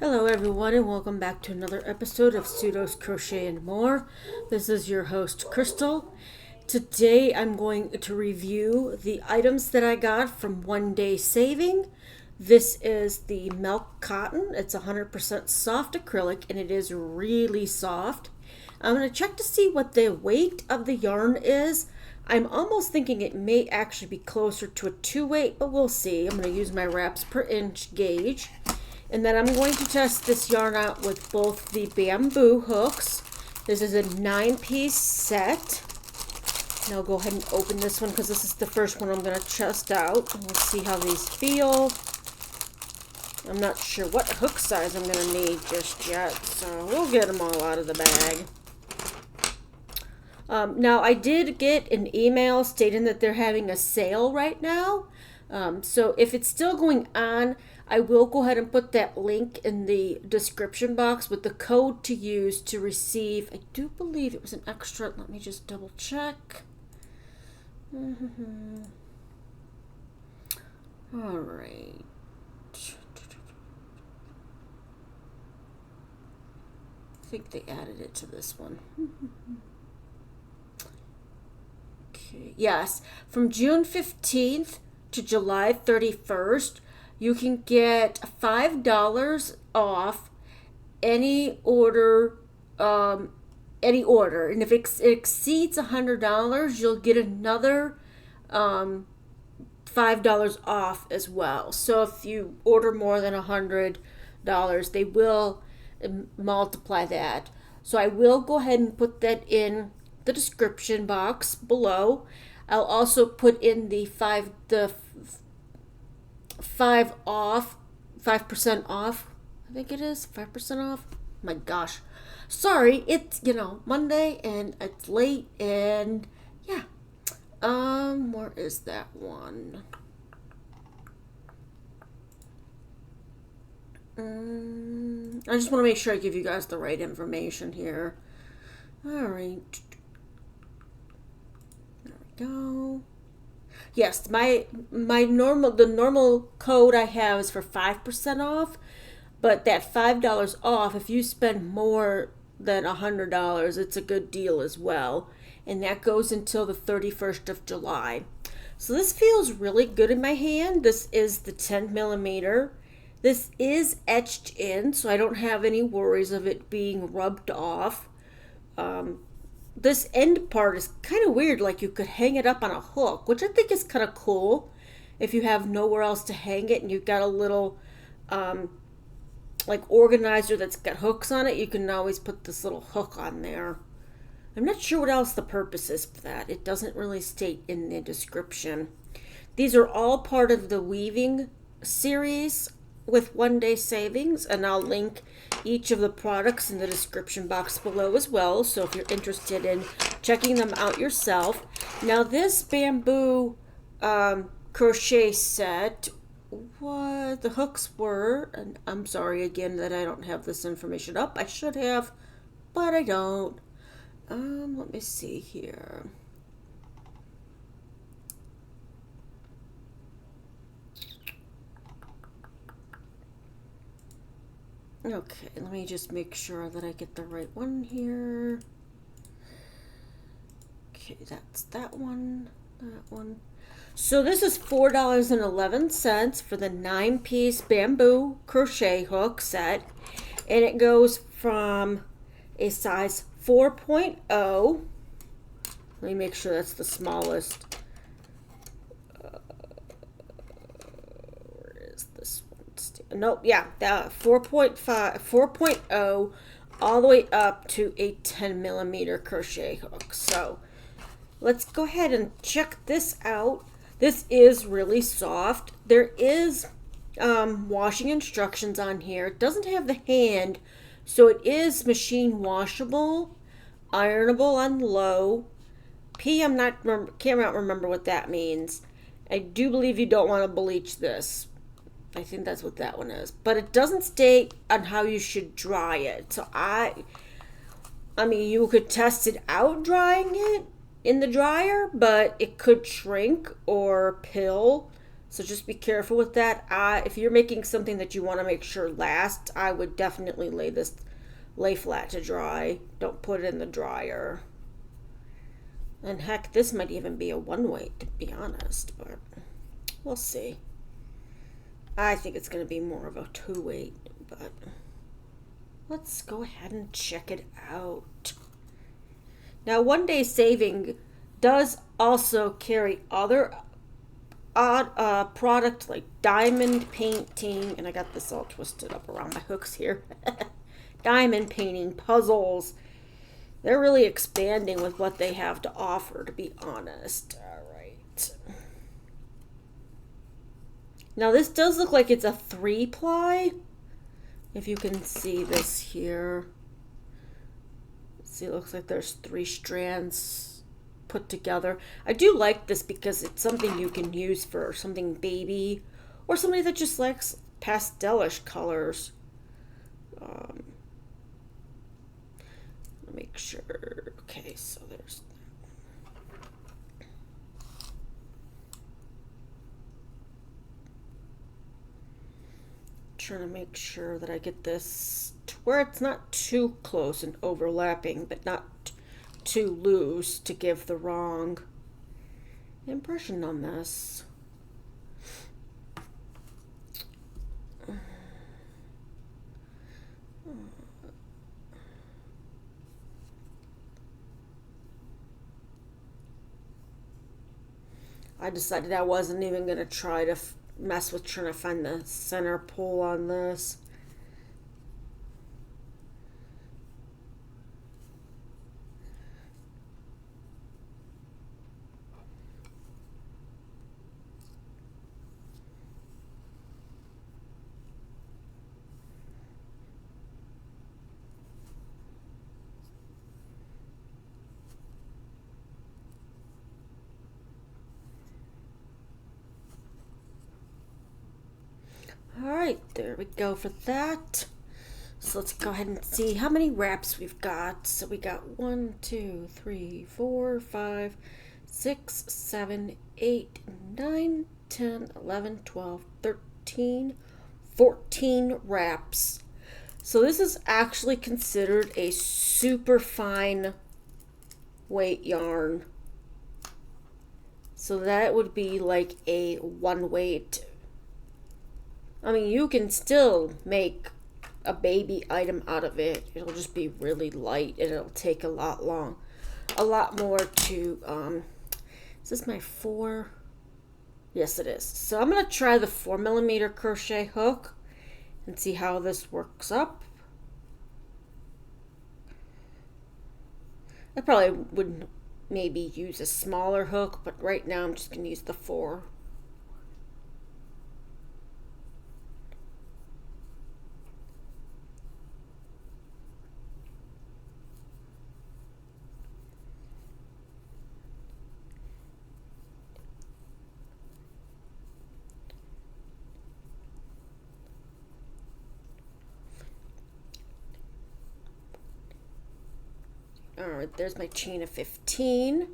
Hello everyone and welcome back to another episode of Pseudos Crochet and More. This is your host Crystal. Today I'm going to review the items that I got from OneDaySaving. This is the milk cotton. It's 100% soft acrylic and it is really soft. I'm going to check to see what the weight of the yarn is. I'm almost thinking it may actually be closer to a 2 weight, but we'll see. I'm going to use my wraps per inch gauge. And then I'm going to test this yarn out with both the bamboo hooks. This is a 9-piece set. And I'll go ahead and open this one because this is the first one I'm going to test out. And we'll see how these feel. I'm not sure what hook size I'm going to need just yet, so we'll get them all out of the bag. Now, I did get an email stating that they're having a sale right now. So if it's still going on, I will go ahead and put that link in the description box with the code to use to receive. I do believe it was an extra. Let me just double check. All right. I think they added it to this one. Okay. Yes, from June 15th to July 31st, you can get $5 off any order. And if it exceeds $100, you'll get another $5 off as well. So if you order more than $100, they will multiply that. So I will go ahead and put that in the description box below. I'll also put in the 5% off. I think it is 5% off. My gosh, sorry, it's Monday and it's late and yeah. Where is that one? I just want to make sure I give you guys the right information here. All right. Go. Yes, the normal code I have is for 5% off, but that $5 off, if you spend more than $100, it's a good deal as well, and that goes until the 31st of July. So this feels really good in my hand. This is the 10 millimeter. This is etched in, so I don't have any worries of it being rubbed off. This end part is kind of weird, like you could hang it up on a hook, which I think is kind of cool. If you have nowhere else to hang it and you've got a little like organizer that's got hooks on it, you can always put this little hook on there. I'm not sure what else the purpose is for that. It doesn't really state in the description. These are all part of the weaving series with OneDaySaving, and I'll link each of the products in the description box below as well, so if you're interested in checking them out yourself. Now this bamboo crochet set, what the hooks were, and I'm sorry again that I don't have this information up. I should have, but I don't. Let me see here. Okay, let me just make sure that I get the right one here. Okay, that's that one, that one. So this is $4.11 for the 9-piece bamboo crochet hook set. And it goes from a size 4.0. Let me make sure that's the smallest. Nope, yeah, that 4.0 all the way up to a 10 millimeter crochet hook. So let's go ahead and check this out. This is really soft. There is washing instructions on here. It doesn't have the hand, so it is machine washable, ironable on low. Can't remember what that means. I do believe you don't want to bleach this. I think that's what that one is. But it doesn't state on how you should dry it. So I mean, you could test it out drying it in the dryer, but it could shrink or pill. So just be careful with that. If you're making something that you want to make sure lasts, I would definitely lay flat to dry. Don't put it in the dryer. And heck, this might even be a one weight, to be honest, but we'll see. I think it's going to be more of a 2 weight, but let's go ahead and check it out. Now, OneDaySaving does also carry other odd product like diamond painting, and I got this all twisted up around my hooks here. Diamond painting, puzzles. They're really expanding with what they have to offer, to be honest. All right. Now this does look like it's a 3-ply. If you can see this here. See, it looks like there's 3 strands put together. I do like this because it's something you can use for something baby or somebody that just likes pastelish colors. Make sure. Okay, so there's trying to make sure that I get this to where it's not too close and overlapping, but not too loose to give the wrong impression on this. I decided I wasn't even going to try to mess with trying to find the center pull on this. Alright, there we go for that. So let's go ahead and see how many wraps we've got. So we got 1, 2, 3, 4, 5, 6, 7, 8, 9, 10, 11, 12, 13, 14 wraps. So this is actually considered a super fine weight yarn. So that would be like a 1 weight. I mean, you can still make a baby item out of it. It'll just be really light and it'll take a lot more to, is this my 4? Yes, it is. So I'm going to try the 4mm crochet hook and see how this works up. I probably would maybe use a smaller hook, but right now I'm just going to use the 4. Alright, there's my chain of 15.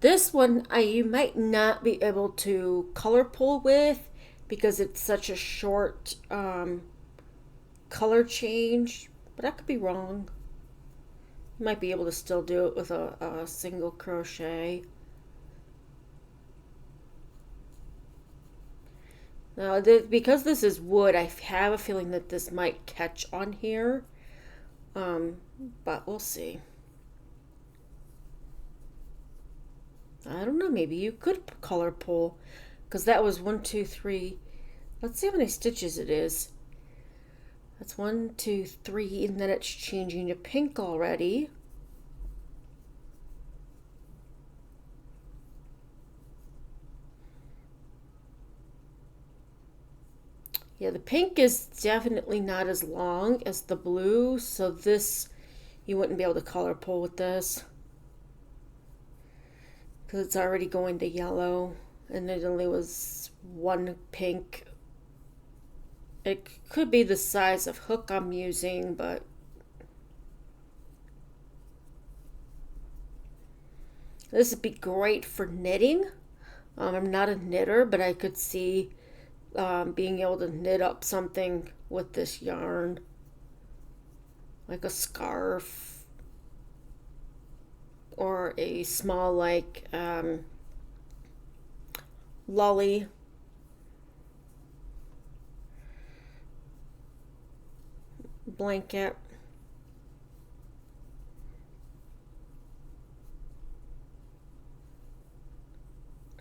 This one you might not be able to color pull with because it's such a short color change, but I could be wrong. You might be able to still do it with a single crochet. Now, because this is wood, I have a feeling that this might catch on here. But we'll see. I don't know, maybe you could color pull, because that was 1, 2, 3. Let's see how many stitches it is. That's 1, 2, 3, and then it's changing to pink already. Yeah, the pink is definitely not as long as the blue, so this, you wouldn't be able to color pull with this. Because it's already going to yellow, and it only was 1 pink. It could be the size of hook I'm using, but this would be great for knitting. I'm not a knitter, but I could see being able to knit up something with this yarn, like a scarf or a small like lolly. Blanket.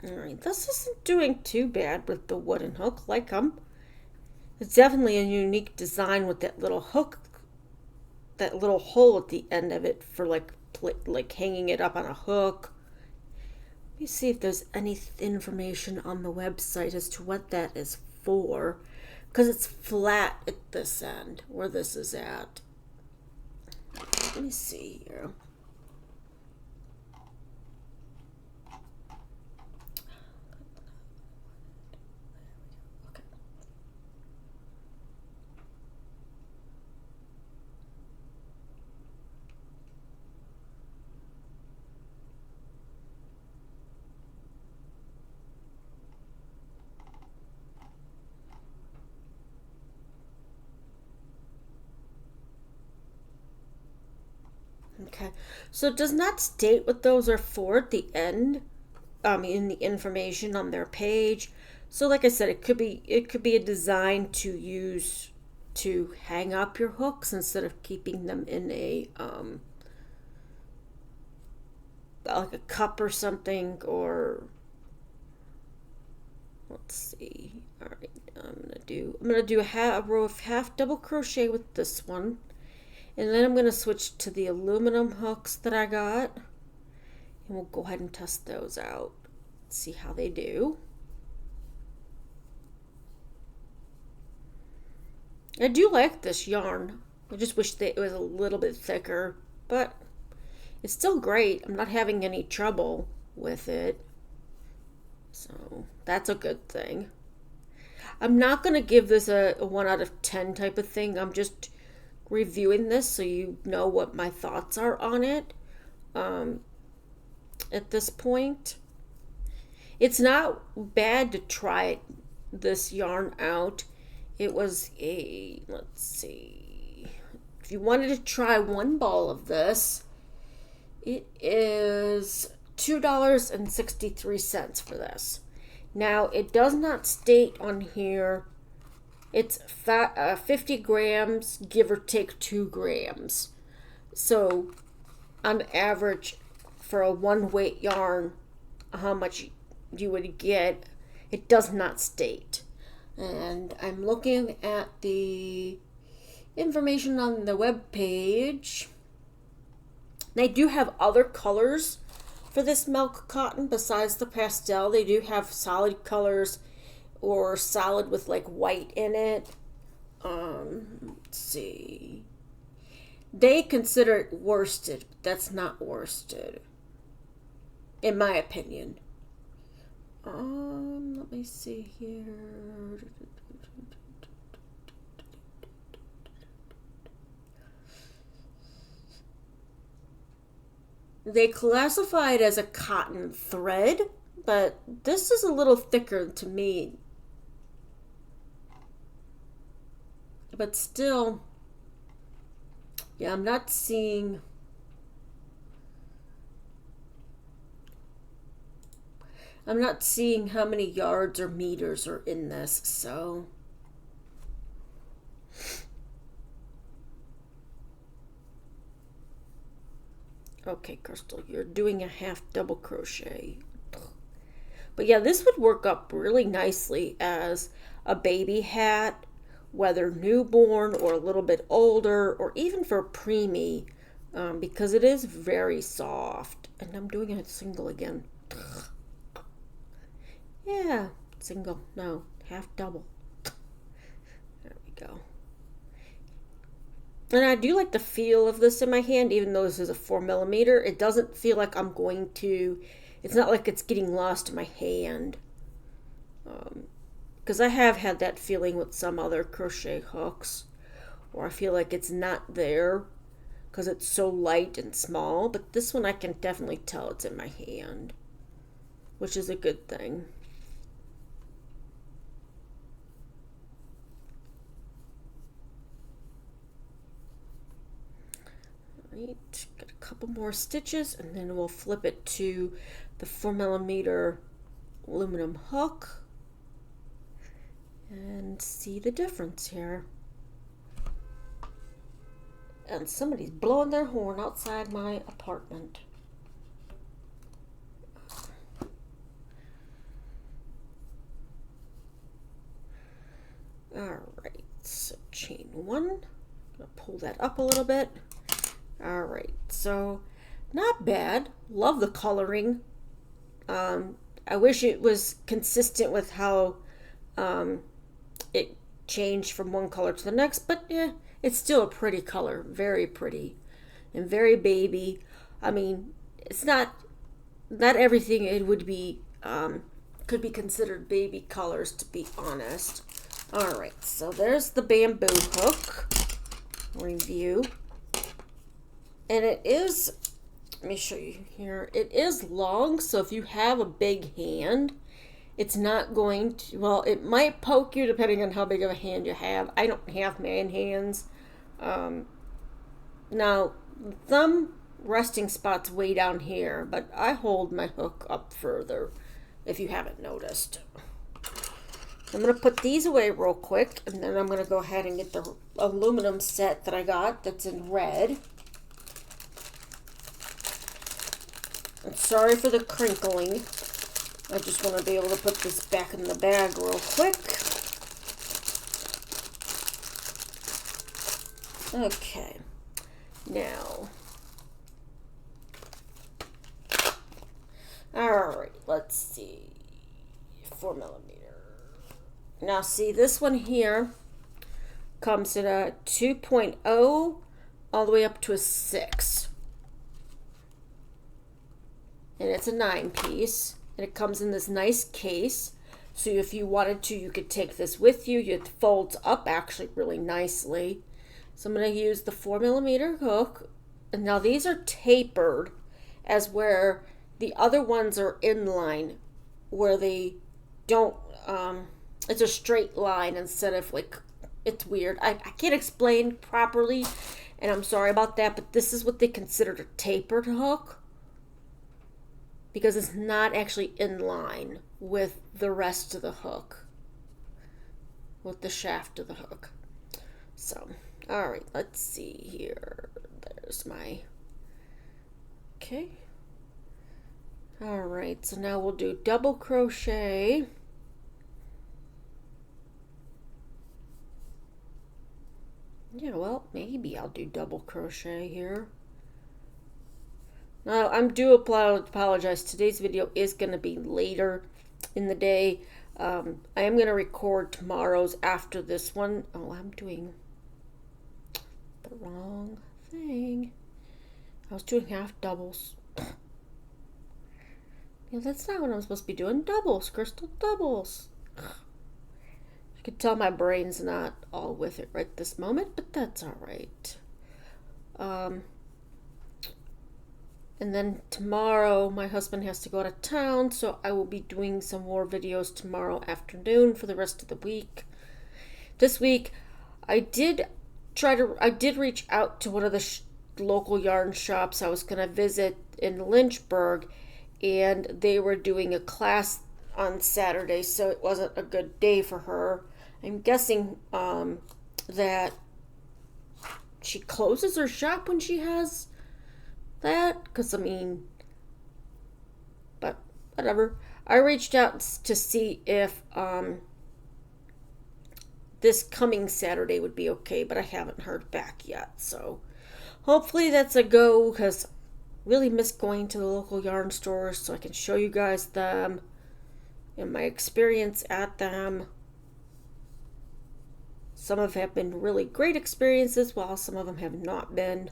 Alright, this isn't doing too bad with the wooden hook. Like them. It's definitely a unique design with that little hook, that little hole at the end of it for like hanging it up on a hook. Let me see if there's any information on the website as to what that is for, because it's flat at this end where this is at. Let me see here. Okay, so it does not state what those are for at the end, in the information on their page. So, like I said, it could be a design to use to hang up your hooks instead of keeping them in a like a cup or something. Or let's see. All right, I'm gonna do a row of half double crochet with this one. And then I'm going to switch to the aluminum hooks that I got. And we'll go ahead and test those out. See how they do. I do like this yarn. I just wish that it was a little bit thicker. But it's still great. I'm not having any trouble with it. So that's a good thing. I'm not going to give this a 1 out of 10 type of thing. I'm just reviewing this so you know what my thoughts are on it at this point. It's not bad to try this yarn out. It was let's see, if you wanted to try one ball of this, it is $2.63 for this. Now, it does not state on here. It's 50 grams, give or take 2 grams. So, on average, for a one weight yarn, how much you would get, it does not state. And I'm looking at the information on the web page. They do have other colors for this milk cotton besides the pastel. They do have solid colors or solid with like white in it. Let's see. They consider it worsted, but that's not worsted, in my opinion. Let me see here. They classify it as a cotton thread, but this is a little thicker to me. But still, yeah, I'm not seeing how many yards or meters are in this, so okay, Crystal, you're doing a half double crochet. But yeah, this would work up really nicely as a baby hat, whether newborn or a little bit older, or even for preemie, because it is very soft. And I'm doing a single again. Yeah, single, no, half double. There we go. And I do like the feel of this in my hand, even though this is a 4mm. It doesn't feel like I'm going to, it's not like it's getting lost in my hand. Because I have had that feeling with some other crochet hooks, or I feel like it's not there because it's so light and small. But this one I can definitely tell it's in my hand. which is a good thing. Right, get a couple more stitches and then we'll flip it to the 4mm aluminum hook and see the difference here. And somebody's blowing their horn outside my apartment. Alright, so chain one. I'm gonna pull that up a little bit. Alright, so not bad. Love the coloring. I wish it was consistent with how it changed from one color to the next, but yeah, it's still a pretty color. Very pretty and very baby. I mean, it's not everything it would be could be considered baby colors, to be honest. Alright, so there's the bamboo hook review. And it is, let me show you here, it is long, so if you have a big hand, it's not going to, well, it might poke you depending on how big of a hand you have. I don't have man hands. Now, thumb resting spot's way down here, but I hold my hook up further, if you haven't noticed. I'm going to put these away real quick, and then I'm going to go ahead and get the aluminum set that I got that's in red. I'm sorry for the crinkling. I just want to be able to put this back in the bag real quick. Okay. Now. Alright, let's see. 4mm. Now see, this one here comes in a 2.0 all the way up to a 6. And it's a 9-piece. And it comes in this nice case. So if you wanted to, you could take this with you. It folds up actually really nicely. So I'm going to use the 4mm hook. And now these are tapered as where the other ones are inline, where they don't, it's a straight line instead of like, it's weird. I can't explain properly, and I'm sorry about that, but this is what they consider a tapered hook, because it's not actually in line with the rest of the hook, with the shaft of the hook. So, alright, let's see here. There's my, okay. Alright, so now we'll do double crochet. Yeah, well, maybe I'll do double crochet here. Now, I do apologize. Today's video is going to be later in the day. I am going to record tomorrow's after this one. Oh, I'm doing the wrong thing. I was doing half doubles. Yeah, that's not what I'm supposed to be doing. Doubles, crystal doubles. You can tell my brain's not all with it right this moment, but that's all right. And then tomorrow, my husband has to go out of town, so I will be doing some more videos tomorrow afternoon for the rest of the week. This week, I did reach out to one of the local yarn shops I was going to visit in Lynchburg, and they were doing a class on Saturday, so it wasn't a good day for her. I'm guessing that she closes her shop when she has that, because I mean, but whatever. I reached out to see if this coming Saturday would be okay, but I haven't heard back yet, so hopefully that's a go, because I really miss going to the local yarn stores so I can show you guys them and my experience at them. Some of them have been really great experiences, while some of them have not been.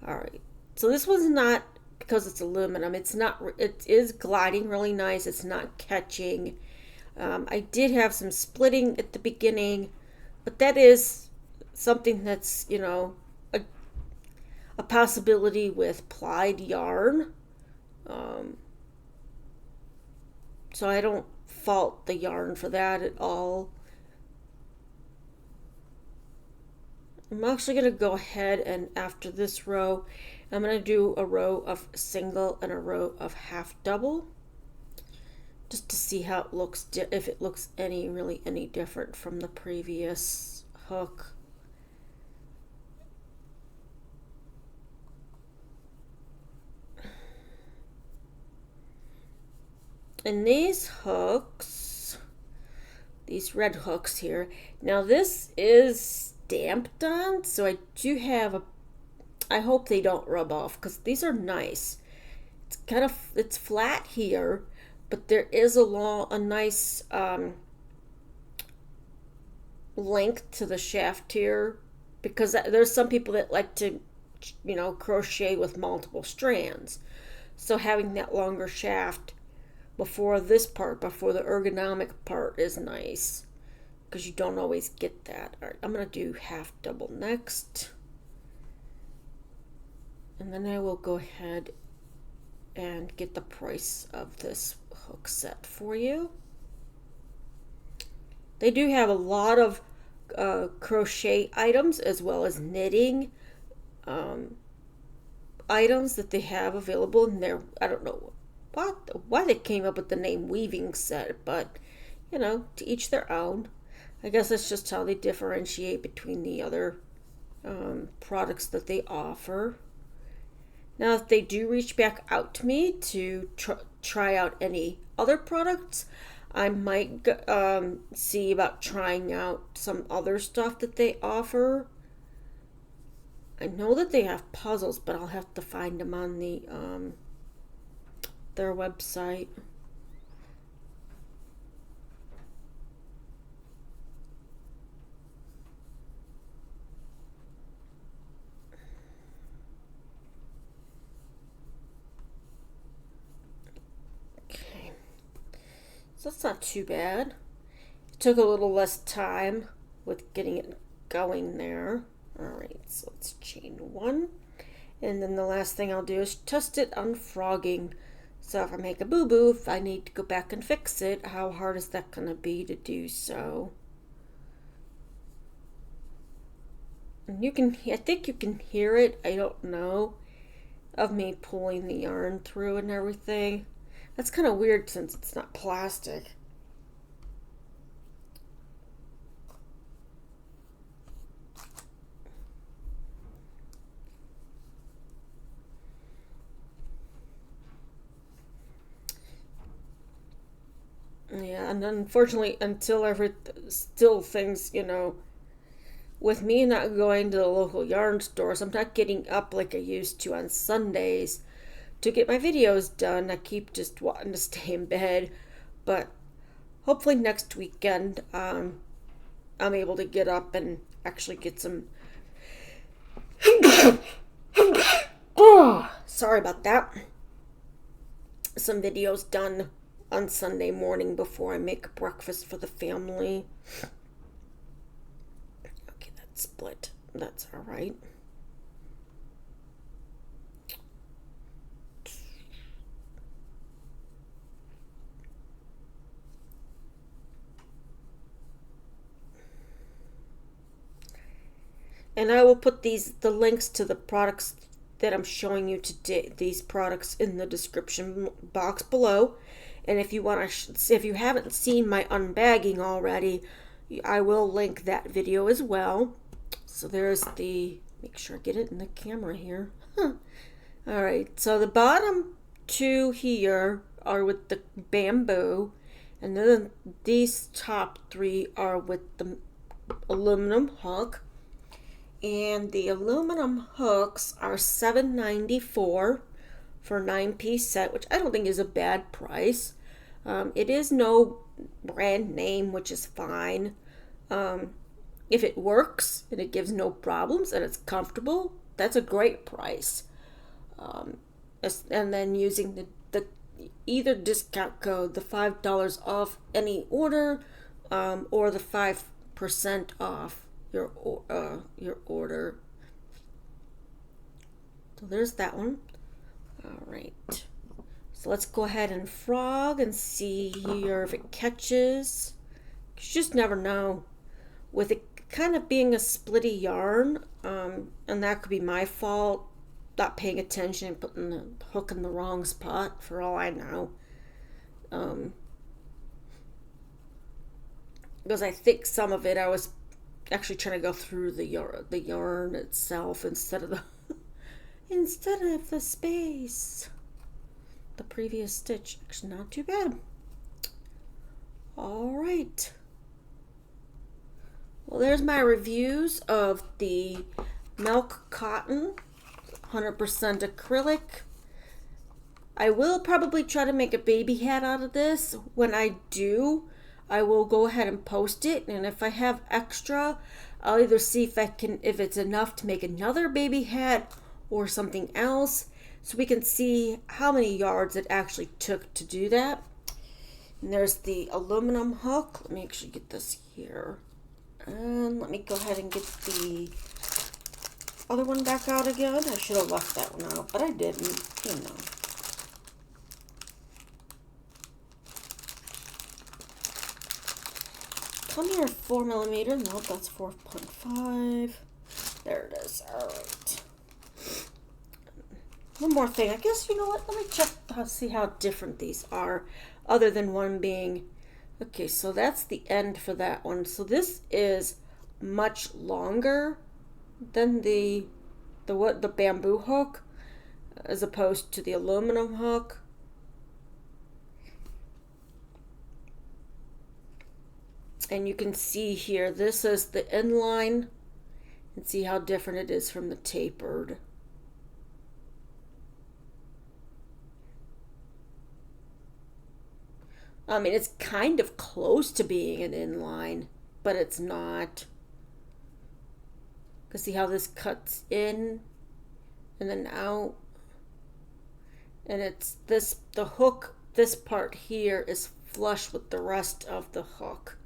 Alright, so this one's not, because it's aluminum, it is gliding really nice, it's not catching. I did have some splitting at the beginning, but that is something that's, you know, a possibility with plied yarn. So I don't fault the yarn for that at all. I'm actually going to go ahead and after this row, I'm going to do a row of single and a row of half double, just to see how it looks, if it looks really any different from the previous hook. And these hooks, these red hooks here, now this is stamped on, so I do have I hope they don't rub off, because these are nice. It's flat here, but there is a nice length to the shaft here, because there's some people that like to, crochet with multiple strands. So having that longer shaft before the ergonomic part is nice, because you don't always get that. All right, I'm going to do half double next. And then I will go ahead and get the price of this hook set for you. They do have a lot of crochet items as well as knitting items that they have available in there. I don't know why they came up with the name weaving set, but to each their own. I guess that's just how they differentiate between the other products that they offer. Now, if they do reach back out to me to try out any other products, I might see about trying out some other stuff that they offer. I know that they have puzzles, but I'll have to find them on their website. Okay, so that's not too bad. It took a little less time with getting it going there. Alright, so let's chain one. And then the last thing I'll do is test it on frogging. So if I make a boo-boo, if I need to go back and fix it, how hard is that going to be to do so? And I think you can hear it, I don't know, of me pulling the yarn through and everything. That's kind of weird since it's not plastic. Yeah, and unfortunately, still things, with me not going to the local yarn stores, I'm not getting up like I used to on Sundays to get my videos done. I keep just wanting to stay in bed, but hopefully next weekend, I'm able to get up and actually get some. Oh, sorry about that. Some videos done on Sunday morning before I make breakfast for the family. Okay, that's split. That's all right. And I will put the links to the products that I'm showing you today, these products, in the description box below. And if you if you haven't seen my unbagging already, I will link that video as well. So there's make sure I get it in the camera here. Alright, so the bottom two here are with the bamboo, and then these top three are with the aluminum hook. And the aluminum hooks are $7.94 for a 9-piece set, which I don't think is a bad price. It is no brand name, which is fine. If it works and it gives no problems and it's comfortable, that's a great price. And then using the either discount code, the $5 off any order, or the 5% off your order. So there's that one. All right. So let's go ahead and frog and see here if it catches. You just never know. With it kind of being a splitty yarn, and that could be my fault, not paying attention and putting the hook in the wrong spot, for all I know. Because I think some of it I was actually trying to go through the yarn itself instead of the space. The previous stitch. Actually, not too bad. All right. Well, there's my reviews of the Milk Cotton 100% acrylic. I will probably try to make a baby hat out of this. When I do, I will go ahead and post it, and if I have extra, I'll either see if it's enough to make another baby hat or something else, so we can see how many yards it actually took to do that. And there's the aluminum hook. Let me actually get this here. And let me go ahead and get the other one back out again. I should have left that one out, but I didn't, you know. Come here, 4mm. Nope, that's 4.5. There it is. All right. One more thing. I guess, you know what? Let me check to see how different these are, other than one being... Okay, so that's the end for that one. So this is much longer than the bamboo hook, as opposed to the aluminum hook. And you can see here, this is the inline, and see how different it is from the tapered. I mean, it's kind of close to being an inline, but it's not. Because see how this cuts in and then out? And it's this, the hook, this part here is flush with the rest of the hook.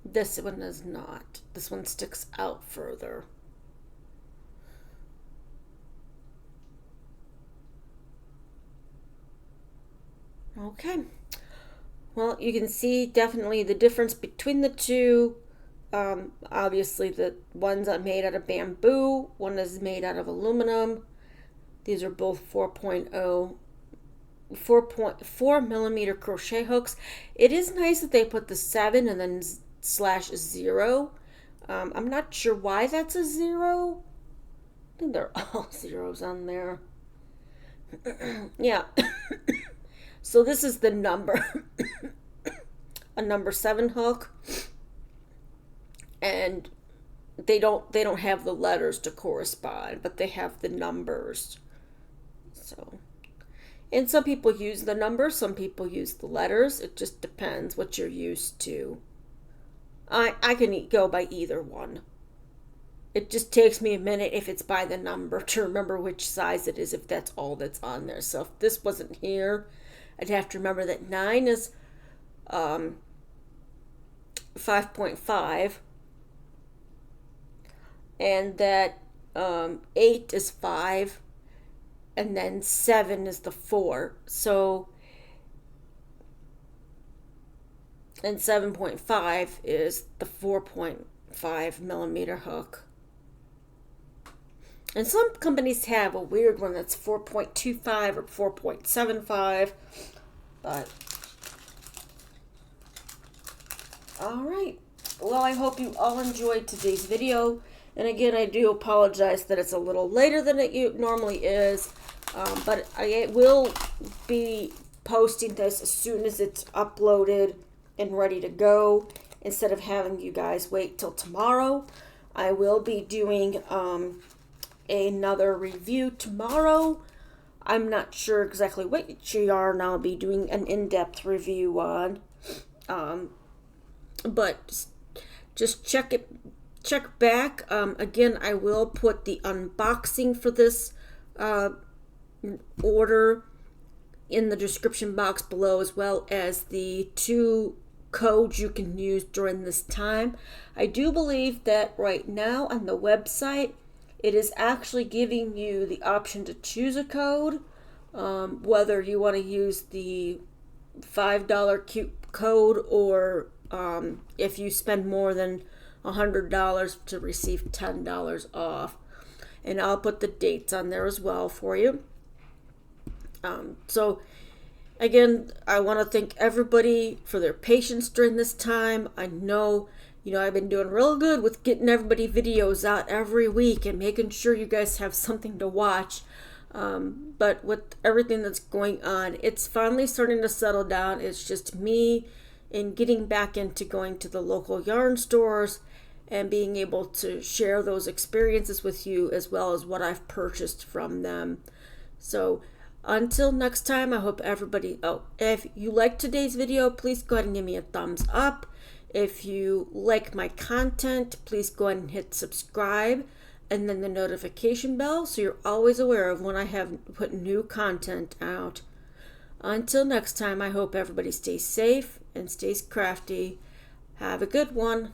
This one is not. This one sticks out further. Okay. Well, you can see definitely the difference between the two. Obviously, the one's made out of bamboo, one is made out of aluminum. These are both 4.4mm crochet hooks. It is nice that they put the 7 and then /0. I'm not sure why that's a 0. I think they're all zeros on there. Yeah. So this is the number, a number 7 hook, and they don't have the letters to correspond, but they have the numbers. So, and some people use the numbers, some people use the letters. It just depends what you're used to. I can go by either one. It just takes me a minute if it's by the number to remember which size it is, if that's all that's on there. So if this wasn't here, I'd have to remember that 9 is 5.5, and that 8 is 5, and then 7 is the 4. So, and 7.5 is the 4.5mm hook. And some companies have a weird one that's 4.25 or 4.75, but all right. Well, I hope you all enjoyed today's video. And again, I do apologize that it's a little later than it normally is, but I will be posting this as soon as it's uploaded and ready to go, instead of having you guys wait till tomorrow. I will be doing another review tomorrow. I'm not sure exactly which yarn I'll be doing an in-depth review on, but just check back. Again, I will put the unboxing for this order in the description box below, as well as the 2 codes you can use during this time. I do believe that right now on the website it is actually giving you the option to choose a code, whether you want to use the $5 code or if you spend more than $100 to receive $10 off. And I'll put the dates on there as well for you. So again, I want to thank everybody for their patience during this time. I know, I've been doing real good with getting everybody videos out every week and making sure you guys have something to watch. But with everything that's going on, it's finally starting to settle down. It's just me and getting back into going to the local yarn stores and being able to share those experiences with you as well as what I've purchased from them. So until next time, I hope everybody, if you liked today's video, please go ahead and give me a thumbs up. If you like my content, please go ahead and hit subscribe and then the notification bell so you're always aware of when I have put new content out. Until next time, I hope everybody stays safe and stays crafty. Have a good one.